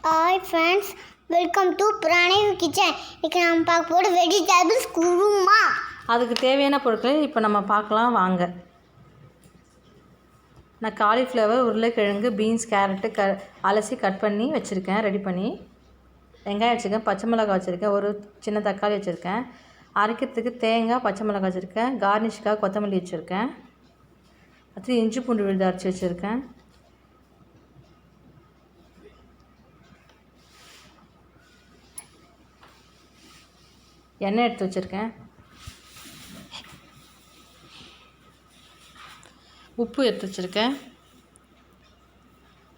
Hi friends, welcome to Pranay Kitchen. இன்னைக்கு நம்ம பார்க்க போற வெஜிடபிள்ஸ் குருமா. அதுக்கு தேவையான பொருட்கள் இப்போ நம்ம பார்க்கலாம் வாங்க. நான் காலிஃப்ளவர், உருளைக்கிழங்கு, பீன்ஸ், கேரட்டு அலசி கட் பண்ணி வச்சுருக்கேன், ரெடி பண்ணி. வெங்காயம் வச்சுருக்கேன், பச்சை மிளகாய் வச்சுருக்கேன், ஒரு சின்ன தக்காளி வச்சுருக்கேன், அரைக்கிறதுக்கு தேங்காய், பச்சை மிளகாய் வச்சுருக்கேன், கார்னிஷ்காக கொத்தமல்லி வச்சுருக்கேன், அடுத்து இஞ்சி பூண்டு விழுது அரைச்சி வச்சுருக்கேன், எண்ணெய் எடுத்து வச்சுருக்கேன், உப்பு எடுத்து வச்சுருக்கேன்,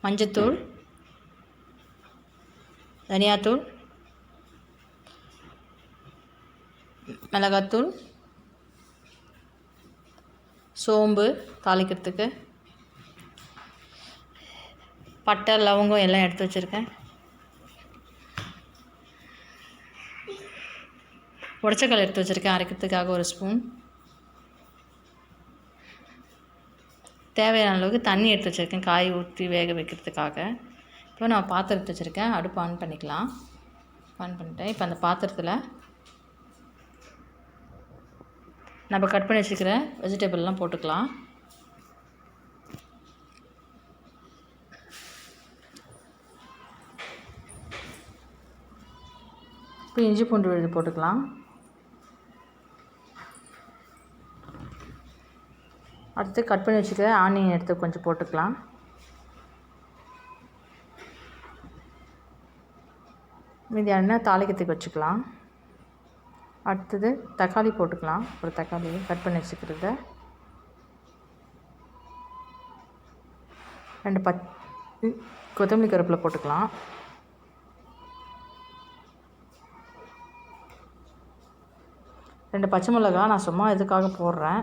மஞ்சத்தூள், தனியாத்தூள், மிளகாத்தூள், சோம்பு தாளிக்கிறதுக்கு, பட்டை லவங்கம் எல்லாம் எடுத்து வச்சுருக்கேன், உடச்சக்கல் எடுத்து வச்சுருக்கேன் அரைக்கிறதுக்காக ஒரு ஸ்பூன், தேவையான அளவுக்கு தண்ணி எடுத்து வச்சுருக்கேன் காய் ஊற்றி வேக வைக்கிறதுக்காக. இப்போ நான் பாத்திரம் எடுத்து வச்சுருக்கேன், அடுப்பு ஆன் பண்ணிக்கலாம். ஆன் பண்ணிட்டேன். இப்போ அந்த பாத்திரத்தில் நம்ம கட் பண்ணி வச்சுக்கிற வெஜிடபிள்லாம் போட்டுக்கலாம். இப்போ இஞ்சி பூண்டு விழுது போட்டுக்கலாம். அடுத்து கட் பண்ணி வச்சுக்கிற ஆனியன் எடுத்து கொஞ்சம் போட்டுக்கலாம். மீதி எண்ணெய் தாளிக்கிறதுக்கு வச்சுக்கலாம். அடுத்தது தக்காளி போட்டுக்கலாம். ஒரு தக்காளி கட் பண்ணி வச்சுக்கிறத, 2 கொத்தமல்லி கருவேப்பிலை போட்டுக்கலாம். ரெண்டு பச்சை மிளகா நான் சும்மா இதுக்காக போடுறேன்.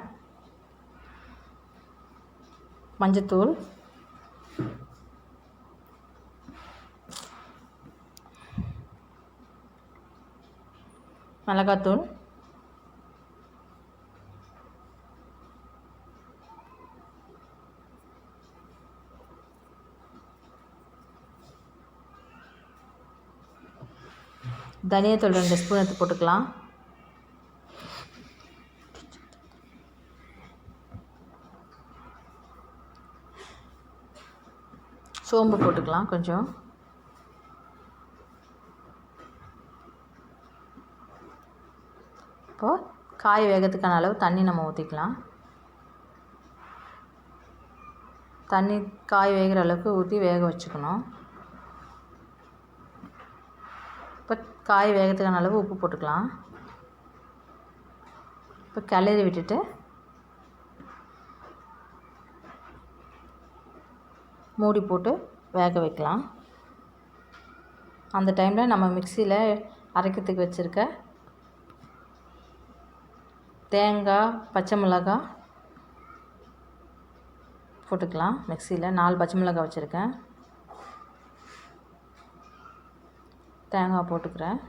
மஞ்சத்தூள், மிளகாத்தூள், தனியாத்தூள் 2 ஸ்பூன் எடுத்து போட்டுக்கலாம். சோம்பு போட்டுக்கலாம் கொஞ்சம். இப்போது காய் வேகத்துக்கான அளவு தண்ணி நம்ம ஊற்றிக்கலாம். தண்ணி காய் வேகிற அளவுக்கு ஊற்றி வேக வச்சுக்கணும். இப்போ காய் வேகத்துக்கான அளவு உப்பு போட்டுக்கலாம். இப்போ கிளறி விட்டுட்டு மூடி போட்டு வேக வைக்கலாம். அந்த டைமில் நம்ம மிக்சியில் அரைக்கிறதுக்கு வச்சுருக்க தேங்காய், பச்சை மிளகாய் போட்டுக்கலாம். மிக்சியில் 4 பச்சை மிளகாய் வச்சுருக்கேன், தேங்காய் போட்டுக்கிறேன்.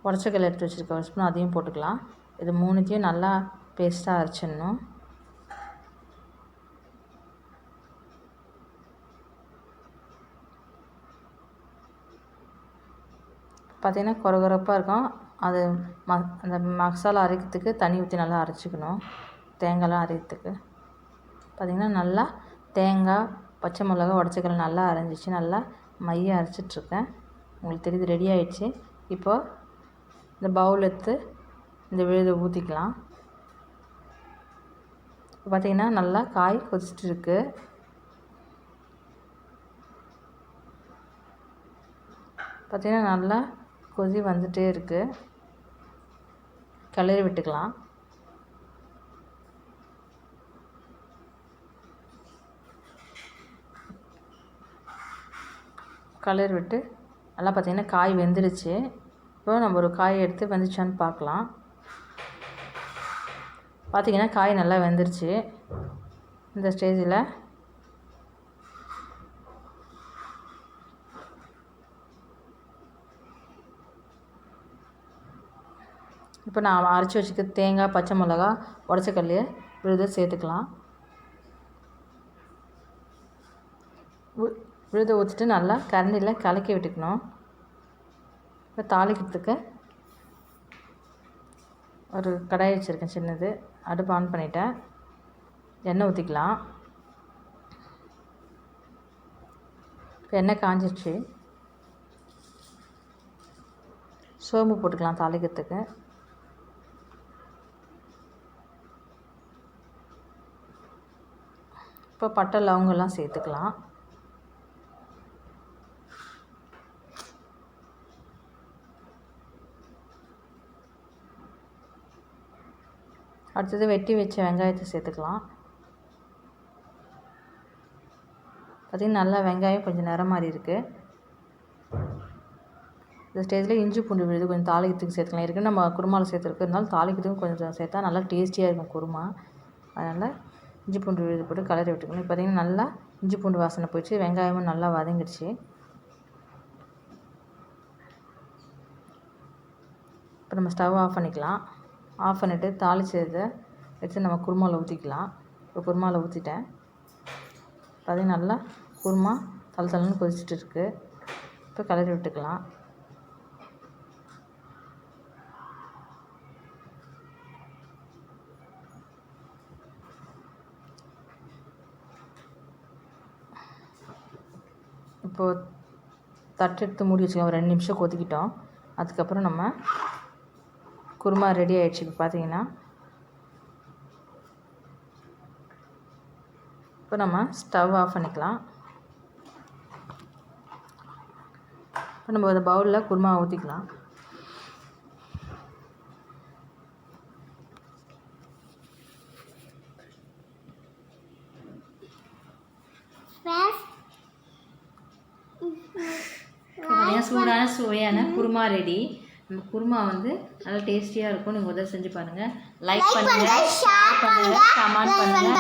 உடச்சக்கல் எடுத்து வச்சுருக்கேன் ஒரு ஸ்பூன், அதையும் போட்டுக்கலாம். இது 3த்தையும் நல்லா பேஸ்ட்டாக அரைச்சிடணும். பார்த்திங்கன்னா கொரகொரப்பாக இருக்கும். அது அந்த மசாலா அரைக்கிறதுக்கு தண்ணி ஊற்றி நல்லா அரைச்சிக்கணும். தேங்காய்லாம் அரைக்கிறதுக்கு பார்த்திங்கன்னா நல்லா தேங்காய், பச்சை மிளகா, உடச்சக்கல் நல்லா அரைஞ்சிச்சு. நல்லா மைய அரைச்சிட்ருக்கேன். உங்களுக்கு தெரியுது, ரெடி ஆகிடுச்சு. இப்போது இந்த பவுல் எடுத்து இந்த விழுதை ஊற்றிக்கலாம். பார்த்திங்கன்னா நல்லா காய் கொதிச்சுட்டு இருக்கு. பார்த்திங்கன்னா நல்லா கொதி வந்துகிட்டே இருக்குது. கிளறி விட்டுக்கலாம். கிளறி விட்டு நல்லா பார்த்திங்கன்னா காய் வெந்துருச்சு. இப்போ நம்ம ஒரு காய் எடுத்து வெந்துச்சான்னு பார்க்கலாம். பார்த்திங்கன்னா காய் நல்லா வெந்துருச்சு. இந்த ஸ்டேஜில் இப்போ நான் அரைச்சி வச்சுக்க தேங்காய், பச்சை மிளகா, உடச்சக்கல் விழுதை சேர்த்துக்கலாம். விழுத ஊற்றிட்டு நல்லா கரண்டியில் கலக்கி விட்டுக்கணும். இப்போ தாளிக்கிறதுக்கு ஒரு கடாய் வச்சுருக்கேன் சின்னது. அடுப்பு ஆன் பண்ணிவிட்டேன். எண்ணெய் ஊற்றிக்கலாம். இப்போ எண்ணெய் காஞ்சிடுச்சு. சோம்பு போட்டுக்கலாம் தாளிக்கிறதுக்கு. இப்போ பட்டை லவங்கெல்லாம் சேர்த்துக்கலாம். அடுத்தது வெட்டி வச்ச வெங்காயத்தை சேர்த்துக்கலாம். பார்த்திங்கன்னா நல்லா வெங்காயம் கொஞ்சம் நிறம் மாதிரி இருக்குது. இந்த ஸ்டேஜில் இஞ்சி பூண்டு விழுது கொஞ்சம் தாளிக்கிறதுக்கு சேர்த்துக்கலாம். இருக்குன்னு நம்ம குருமாவில் சேர்த்துருக்கிறதுனால தாளிக்கிறதுக்கும் கொஞ்சம் சேர்த்தா நல்லா டேஸ்டியாக இருக்கும் குருமா. அதனால் இஞ்சி பூண்டு விழுது போட்டு கலரி விட்டுக்கணும். இப்போ பார்த்திங்கன்னா நல்லா இஞ்சி பூண்டு வாசனை போயிடுச்சு. வெங்காயமும் நல்லா வதங்கிடுச்சு. இப்போ நம்ம ஸ்டவ் ஆஃப் பண்ணிக்கலாம். ஆஃப் பண்ணிவிட்டு தாளிச்சதை எடுத்து நம்ம குருமாவில் ஊற்றிக்கலாம். இப்போ குருமாவில் ஊற்றிட்டேன். பார்த்திங்கன்னா நல்லா குருமா தளன்னு கொதிச்சுட்டு இருக்குது. இப்போ கலரி விட்டுக்கலாம். இப்போது தட்டு எடுத்து மூடி வச்சுக்கலாம். ஒரு 2 நிமிஷம் கொதிக்கிட்டோம். அதுக்கப்புறம் நம்ம குருமா ரெடி ஆகிடுச்சு. இப்போ பார்த்தீங்கன்னா இப்போ நம்ம ஸ்டவ் ஆஃப் பண்ணிக்கலாம். இப்போ நம்ம ஒரு பவுலில் குருமா ஊற்றிக்கலாம். சூடான சுவையான குருமா ரெடி. நம்ம குருமா வந்து நல்லா டேஸ்டியாக இருக்கும். நீங்கள் உதவி செஞ்சு பாருங்கள். லைக் பண்ணுங்கள், ஷேர் பண்ணுங்கள், கமெண்ட் பண்ணுங்கள்.